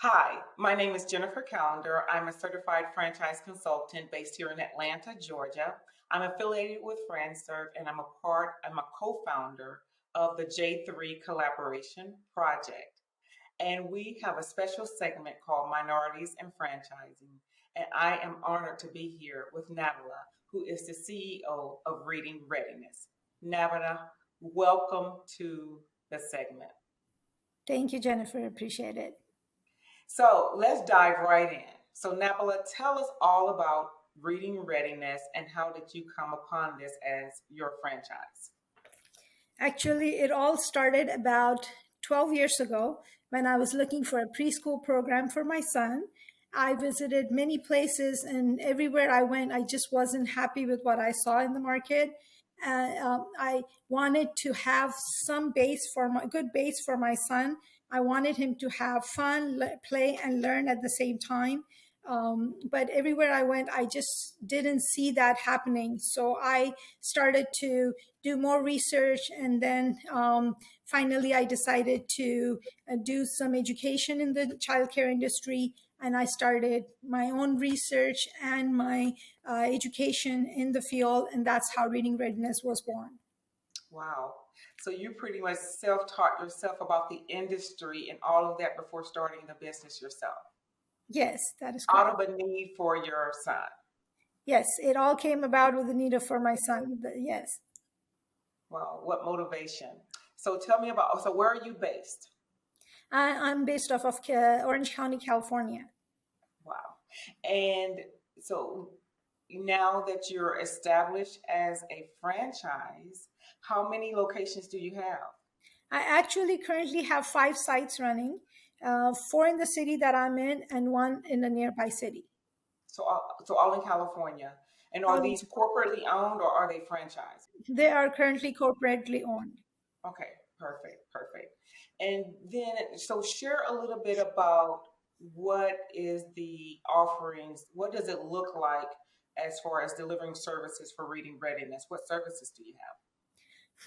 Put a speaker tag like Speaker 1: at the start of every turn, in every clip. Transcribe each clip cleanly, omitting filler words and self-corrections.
Speaker 1: Hi, my name is Jennifer Callender. I'm a certified franchise consultant based here in Atlanta, Georgia. I'm affiliated with FranServe and I'm a co-founder of the J3 Collaboration Project. And we have a special segment called Minorities in Franchising. And I am honored to be here with Nabila, who is the CEO of Reading Readiness. Nabila, welcome to the segment.
Speaker 2: Thank you, Jennifer. Appreciate it.
Speaker 1: So let's dive right in. So, Nabila, tell us all about Reading Readiness and how did you come upon this as your franchise?
Speaker 2: Actually, it all started about 12 years ago when I was looking for a preschool program for my son. I visited many places, and everywhere I went, I just wasn't happy with what I saw in the market. I wanted to have some base for my good base for my son. I wanted him to have fun, play, and learn at the same time. But everywhere I went, I just didn't see that happening. So I started to do more research, and then finally I decided to do some education in the childcare industry, and I started my own research and my education in the field, and that's how Reading Readiness was born.
Speaker 1: Wow. So you pretty much self-taught yourself about the industry and all of that before starting the business yourself,
Speaker 2: Yes, that is
Speaker 1: out
Speaker 2: correct.
Speaker 1: of a need for your son.
Speaker 2: Yes, it all came about with the need of for my son. Yes.
Speaker 1: Wow, what motivation. So tell me about, so where are you based?
Speaker 2: I'm based off of Orange County, California.
Speaker 1: Wow. And so now that you're established as a franchise, how many locations do you have?
Speaker 2: I actually currently have 5 sites running, four in the city that I'm in, and one in a nearby city.
Speaker 1: So all in California. And are
Speaker 2: All
Speaker 1: these corporately owned or are they franchised?
Speaker 2: they are currently corporately owned.
Speaker 1: Okay, perfect, perfect. And then, so share a little bit about what is the offerings, what does it look like as far as delivering services for reading readiness? What services do you have?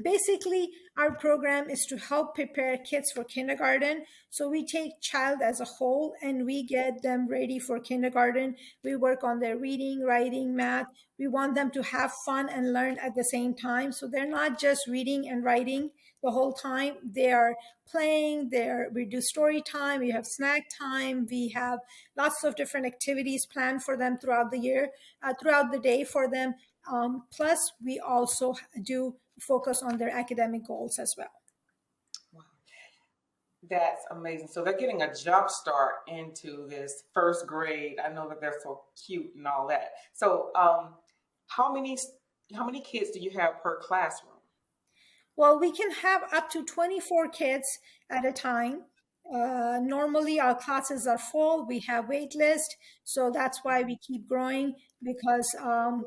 Speaker 2: Basically, our program is to help prepare kids for kindergarten. So we take child as a whole and we get them ready for kindergarten. We work on their reading, writing, math. We want them to have fun and learn at the same time. So they're not just reading and writing the whole time. They are playing, we do story time, we have snack time, we have lots of different activities planned for them throughout the year, throughout the day for them. Plus, we also do focus on their academic goals as well.
Speaker 1: Wow, that's amazing. So they're getting a jump start into this first grade. I know that they're so cute and all that. So, how many how many kids do you have per classroom?
Speaker 2: Well, we can have up to 24 kids at a time. Normally, our classes are full. We have wait list, so that's why we keep growing because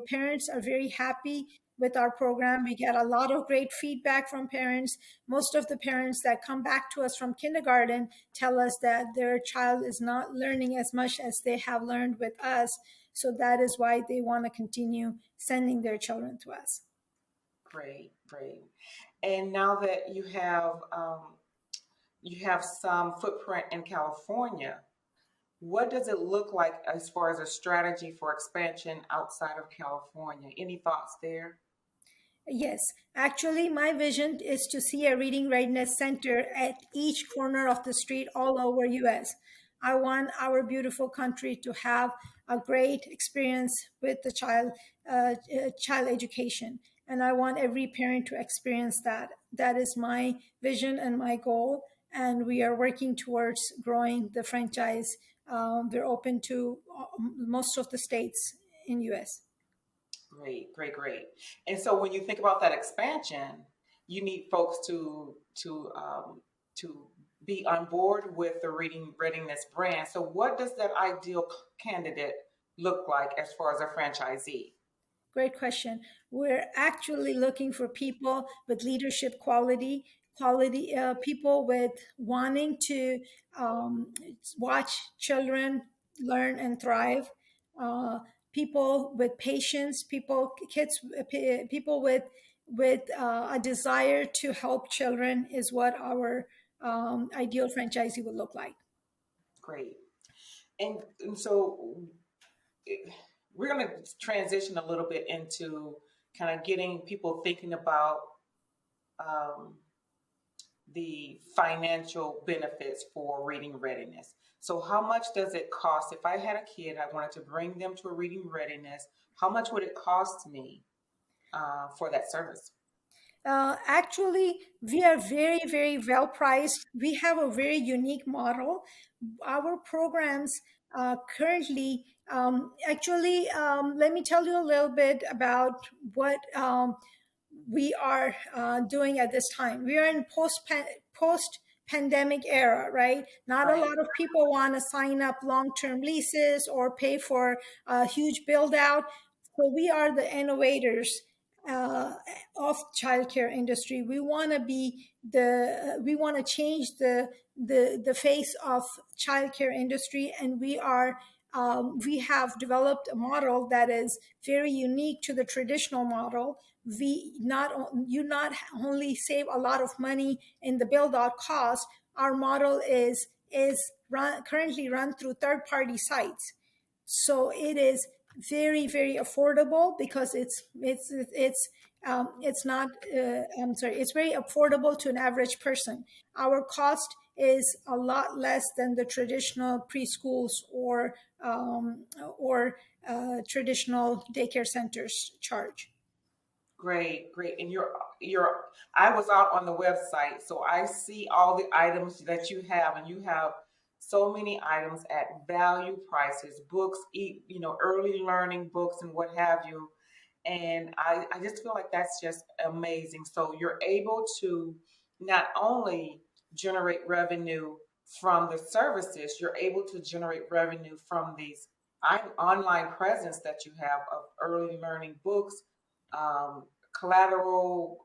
Speaker 2: parents are very happy with our program. We get a lot of great feedback from parents. Most of the parents that come back to us from kindergarten tell us that their child is not learning as much as they have learned with us. So that is why they want to continue sending their children to us.
Speaker 1: Great, great. And now that you have some footprint in California, what does it look like as far as a strategy for expansion outside of California? Any thoughts there?
Speaker 2: Yes, actually, my vision is to see a reading readiness center at each corner of the street all over US. I want our beautiful country to have a great experience with the child education, and I want every parent to experience that. That is my vision and my goal, and we are working towards growing the franchise. We're open to most of the states in US.
Speaker 1: Great, great, great. And so when you think about that expansion, you need folks to be on board with the Reading Readiness brand. So what does that ideal candidate look like as far as a franchisee?
Speaker 2: Great question. We're actually looking for people with leadership quality people with wanting to watch children learn and thrive. Uh, People with patience, people with a desire to help children is what our ideal franchisee would look like.
Speaker 1: Great. And so we're going to transition a little bit into kind of getting people thinking about um, the financial benefits for reading readiness. So, how much does it cost? If I had a kid, I wanted to bring them to a reading readiness, how much would it cost me for that service?
Speaker 2: Actually, we are very, very well priced. We have a very unique model. Our programs currently, let me tell you a little bit about what we are doing at this time. We are in post pandemic era, right? Not a
Speaker 1: Right.
Speaker 2: lot of people want to sign up long term leases or pay for a huge build out. So we are the innovators uh, of childcare industry. We want to be we want to change the face of childcare industry, and we have developed a model that is very unique to the traditional model. You not only save a lot of money in the build out cost. Our model currently run through third party sites, so it is very, very affordable because it's not I'm sorry, it's very affordable to an average person. Our cost is a lot less than the traditional preschools um, or traditional daycare centers charge.
Speaker 1: Great, great. And I was out on the website, so I see all the items that you have, and you have so many items at value prices, books, early learning books and what have you. And I just feel like that's just amazing. So you're able to not only generate revenue from the services, you're able to generate revenue from these online presence that you have of early learning books, um, collateral,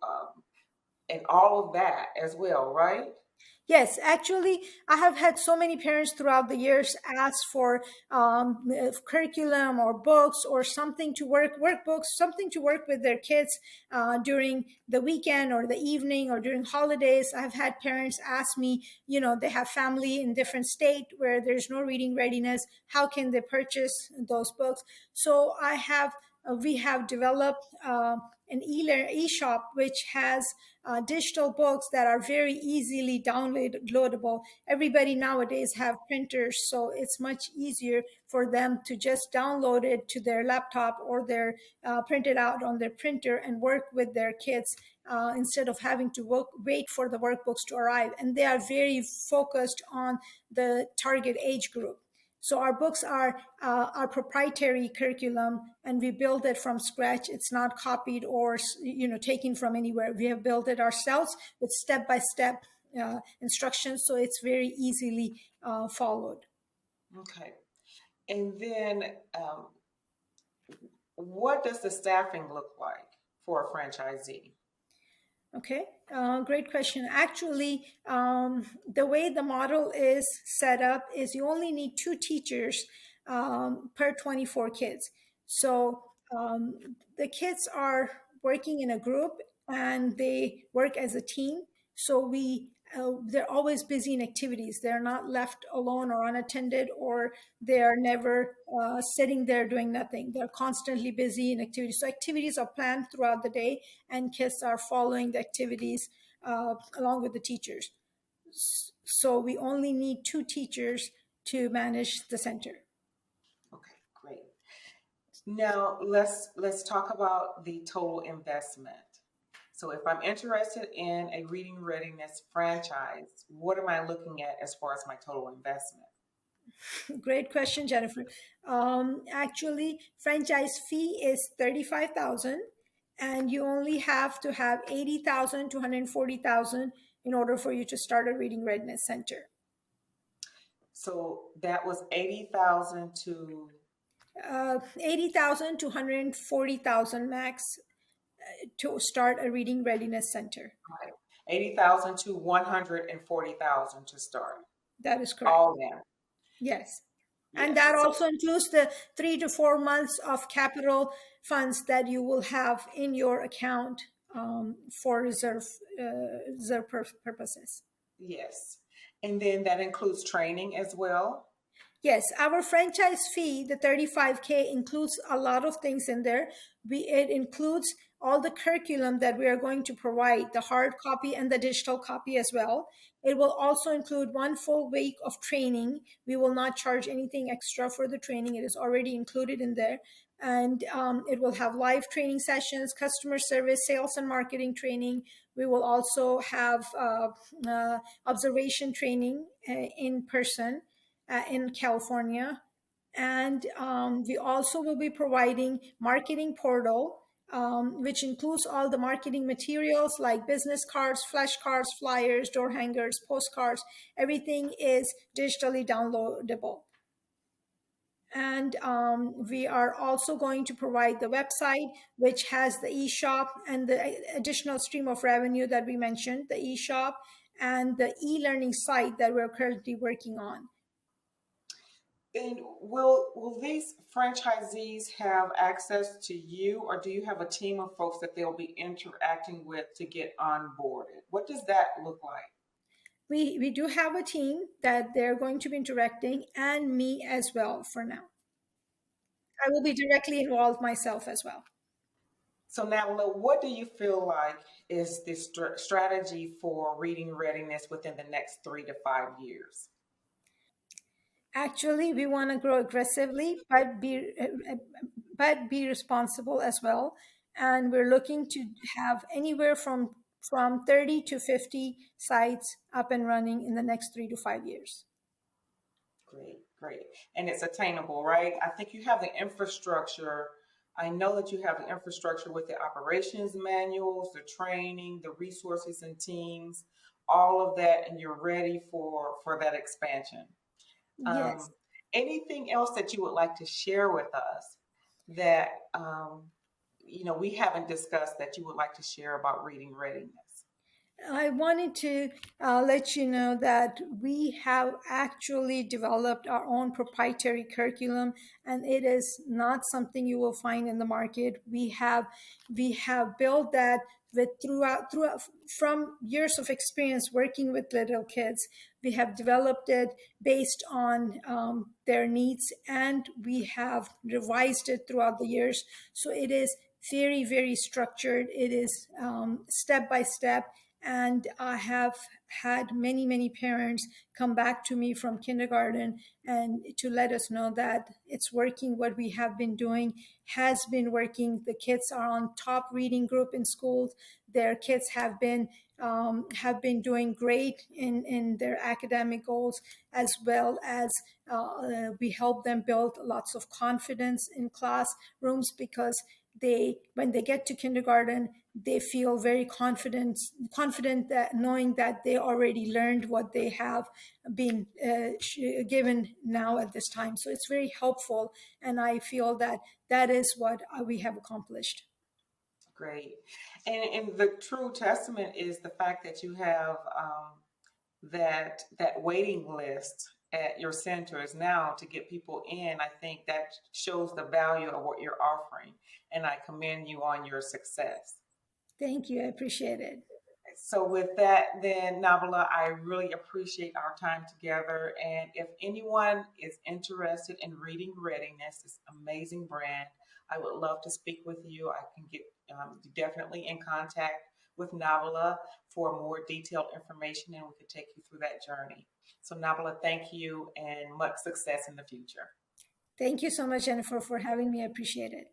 Speaker 1: and all of that as well, right?
Speaker 2: Yes, actually, I have had so many parents throughout the years ask for curriculum or books or something to workbooks, something to work with their kids during the weekend or the evening or during holidays. I've had parents ask me, they have family in different state where there's no reading readiness. How can they purchase those books? So we have developed an e-shop which has digital books that are very easily downloadable. Everybody nowadays have printers, so it's much easier for them to just download it to their laptop or their print it out on their printer and work with their kids instead of having to wait for the workbooks to arrive. And they are very focused on the target age group. So our books are our proprietary curriculum, and we build it from scratch. It's not copied or taken from anywhere. We have built it ourselves with step-by-step instructions, so it's very easily followed.
Speaker 1: Okay. And then, um, what does the staffing look like for a franchisee?
Speaker 2: Okay, great question. Actually, the way the model is set up is you only need two teachers per 24 kids. So the kids are working in a group and they work as a team. So they're always busy in activities. They're not left alone or unattended, or they are never sitting there doing nothing. They're constantly busy in activities. So activities are planned throughout the day, and kids are following the activities along with the teachers. So we only need two teachers to manage the center.
Speaker 1: Okay, great. Now let's talk about the total investment. So if I'm interested in a reading readiness franchise, what am I looking at as far as my total investment?
Speaker 2: Great question, Jennifer. Actually, franchise fee is 35,000, and you only have to have 80,000 to 140,000 in order for you to start a reading readiness center.
Speaker 1: So that was 80,000 to
Speaker 2: 80,000 to 140,000 max to start a reading readiness center.
Speaker 1: right, 80,000 to 140,000 to start.
Speaker 2: That is correct.
Speaker 1: All in.
Speaker 2: Yes. And
Speaker 1: Yes.
Speaker 2: that
Speaker 1: So
Speaker 2: also includes the 3 to 4 months of capital funds that you will have in your account for reserve purposes.
Speaker 1: yes. And then that includes training as well.
Speaker 2: Yes, our franchise fee, the 35K, includes a lot of things in there. It includes all the curriculum that we are going to provide, the hard copy and the digital copy as well. It will also include 1 full week of training. We will not charge anything extra for the training. It is already included in there. And it will have live training sessions, customer service, sales and marketing training. We will also have observation training in person in California. And we also will be providing marketing portal, which includes all the marketing materials like business cards, flashcards, flyers, door hangers, postcards. Everything is digitally downloadable. And we are also going to provide the website, which has the e-shop and the additional stream of revenue that we mentioned, the e-shop and the e-learning site that we're currently working on.
Speaker 1: And will these franchisees have access to you, or do you have a team of folks that they'll be interacting with to get onboarded? What does that look like?
Speaker 2: We do have a team that they're going to be interacting, and me as well for now. I will be directly involved myself as well.
Speaker 1: So now, what do you feel like is the strategy for reading readiness within the next 3 to 5 years?
Speaker 2: Actually, we want to grow aggressively, but be responsible as well. And we're looking to have anywhere from 30 to 50 sites up and running in the next 3 to 5 years.
Speaker 1: Great, great. And it's attainable, right? I think you have the infrastructure. I know that you have the infrastructure with the operations manuals, the training, the resources and teams, all of that, and you're ready for that expansion.
Speaker 2: Yes.
Speaker 1: Anything else that you would like to share with us that we haven't discussed that you would like to share about reading readiness?
Speaker 2: I wanted to let you know that we have actually developed our own proprietary curriculum, and it is not something you will find in the market. We have built that with throughout from years of experience working with little kids. We have developed it based on their needs, and we have revised it throughout the years. So it is very, very structured. It is step by step, and I have had many, many parents come back to me from kindergarten and to let us know that it's working. What we have been doing has been working. The kids are on top reading group in schools. Their kids have been doing great in their academic goals, as well as we help them build lots of confidence in classrooms, because when they get to kindergarten, they feel very confident that knowing that they already learned what they have been given now at this time. So it's very helpful, and I feel that that is what we have accomplished.
Speaker 1: Great. And the true testament is the fact that you have that waiting list at your centers now to get people in. I think that shows the value of what you're offering, and I commend you on your success.
Speaker 2: Thank you. I appreciate it.
Speaker 1: So with that, then Nabila, I really appreciate our time together. And if anyone is interested in Reading Readiness, this amazing brand, I would love to speak with you. I can get definitely in contact with Nabila for more detailed information, and we could take you through that journey. So Nabila, thank you and much success in the future.
Speaker 2: Thank you so much, Jennifer, for having me. I appreciate it.